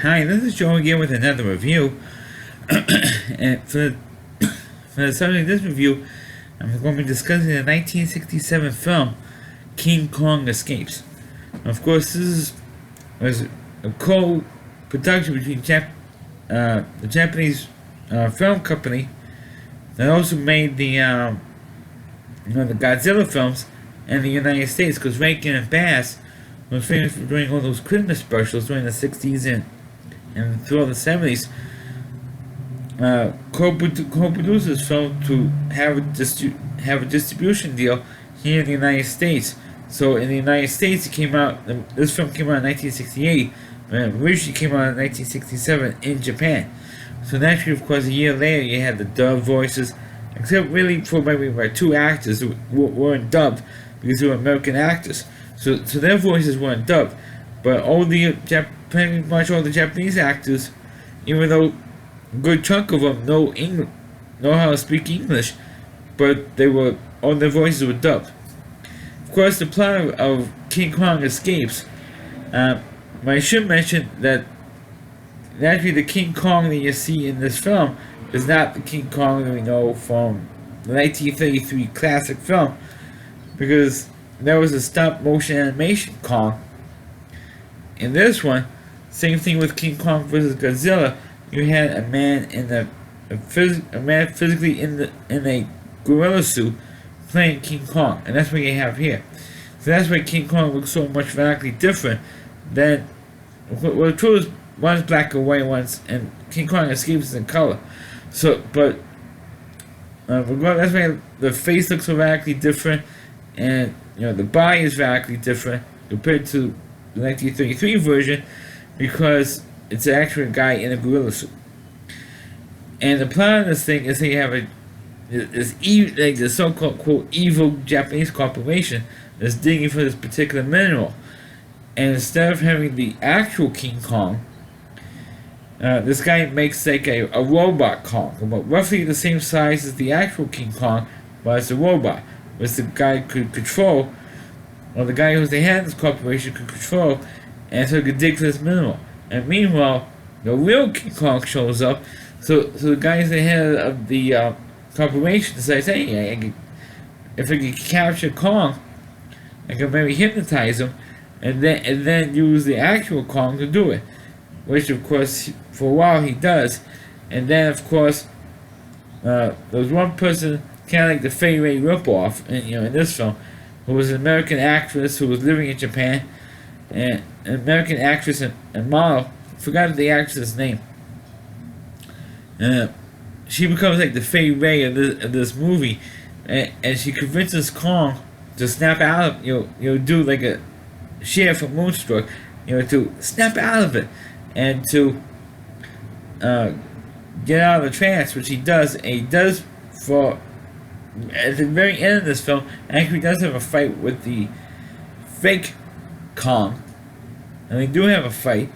Hi, this is Joe again with another review. And for the subject of this review, I'm going to be discussing the 1967 film King Kong Escapes. Of course, was a co-production between the Japanese film company that also made the Godzilla films in the United States, because Rankin and Bass was famous for doing all those Christmas specials during the 60s and throughout the 70s. Co-produced this film to have a distribution deal here in the United States. So in the United States, this film came out in 1968, but it originally came out in 1967 in Japan. So naturally, of course, a year later, you had the dubbed voices, except really for maybe two actors who weren't dubbed because they were American actors. So their voices weren't dubbed, but pretty much all the Japanese actors, even though a good chunk of them know how to speak English, but all their voices were dubbed. Of course, the plot of King Kong Escapes. I should mention that naturally the King Kong that you see in this film is not the King Kong that we know from the 1933 classic film, because there was a stop-motion animation Kong. In this one, same thing with King Kong vs. Godzilla. You had a man physically in a gorilla suit playing King Kong, and that's what you have here. So that's why King Kong looks so much radically different than the truth is one's black and white, and King Kong Escapes in color. So, but that's why the face looks so radically different, and the body is radically different compared to the 1933 version, because it's actually a guy in a gorilla suit. And the plot of this thing is that you have the so-called quote evil Japanese corporation that's digging for this particular mineral, and instead of having the actual King Kong, this guy makes like a robot Kong, about roughly the same size as the actual King Kong, but it's a robot, which the guy could control, or the guy who's the head of this corporation could control, and so he could dig for this mineral. And meanwhile, the real King Kong shows up, so the guy's the head of the corporation decides, hey, if I can capture Kong, I can maybe hypnotize him, and then use the actual Kong to do it. Which, of course, for a while he does. And then, of course, there was one person, kind of like the Fay Wray ripoff, in this film, who was an American actress who was living in Japan, and an American actress and model. I forgot the actress's name. She becomes like the Fay Wray of this movie, and she convinces Kong to snap out of do like a share from Moonstruck, to snap out of it and to get out of the trance, which he does. And he does at the very end of this film. Actually, does have a fight with the fake Kong, and they do have a fight,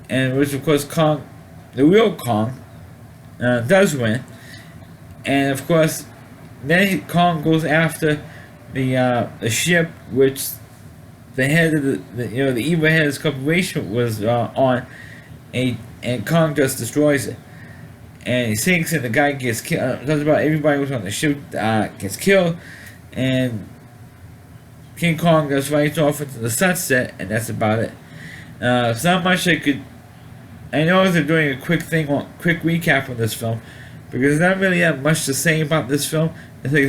and which of course Kong, the real Kong, does win. And of course, then Kong goes after the ship which the head of the evil head of this corporation was on, and Kong just destroys it, and he sinks, and the guy gets killed. Talks about everybody who's on the ship gets killed, and King Kong goes right off into the sunset, and that's about it. It's not much I know they're doing a quick recap of this film, because there's not really that much to say about this film. It's like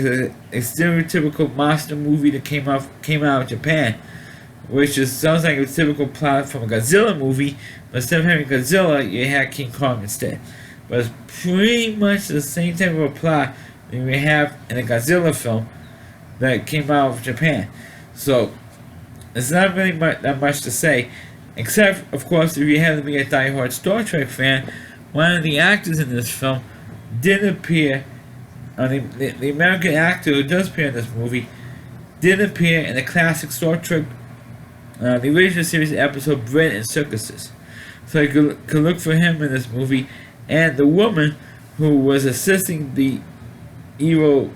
a stereotypical monster movie that came out of Japan, which sounds like a typical plot from a Godzilla movie, but instead of having Godzilla, you had King Kong instead. But it's pretty much the same type of a plot that we have in a Godzilla film that came out of Japan. So, there's not really that much to say, except, of course, if you have to be a diehard Star Trek fan, one of the actors in this film did appear, the American actor who does appear in this movie, did appear in the classic Star Trek, the original series episode Bread and Circuses. So you could look for him in this movie. And the woman who was assisting the evil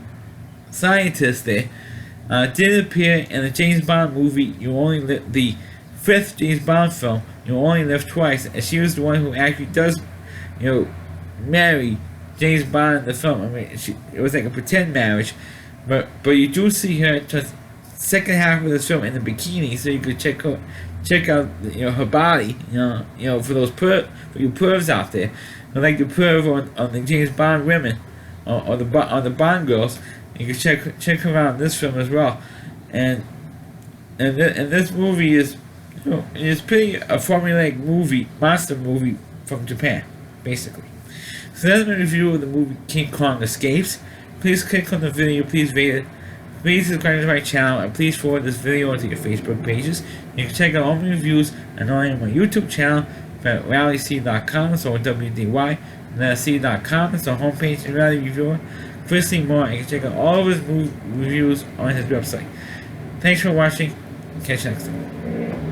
scientist there did appear in the James Bond movie You Only Live, the fifth James Bond film, You'll Only Live Twice, and she was the one who actually does, marry James Bond in the film. I mean, it was like a pretend marriage, but you do see her just second half of this film in the bikini, so you could check out her body, for those for you pervs out there, who like the perv on the James Bond women, or the Bond girls. You can check her out in this film as well, and this movie is, it's pretty a formulaic movie, monster movie from Japan, basically. So that's my review of the movie King Kong Escapes. Please click on the video, please rate it, please subscribe to my channel, and please forward this video to your Facebook pages. You can check out all my reviews and all on my YouTube channel at rallyc.com, so WDY, and then C.com, it's the homepage, and Rally Reviewer. Chris Moore, you can check out all of his reviews on his website. Thanks for watching, catch you next time.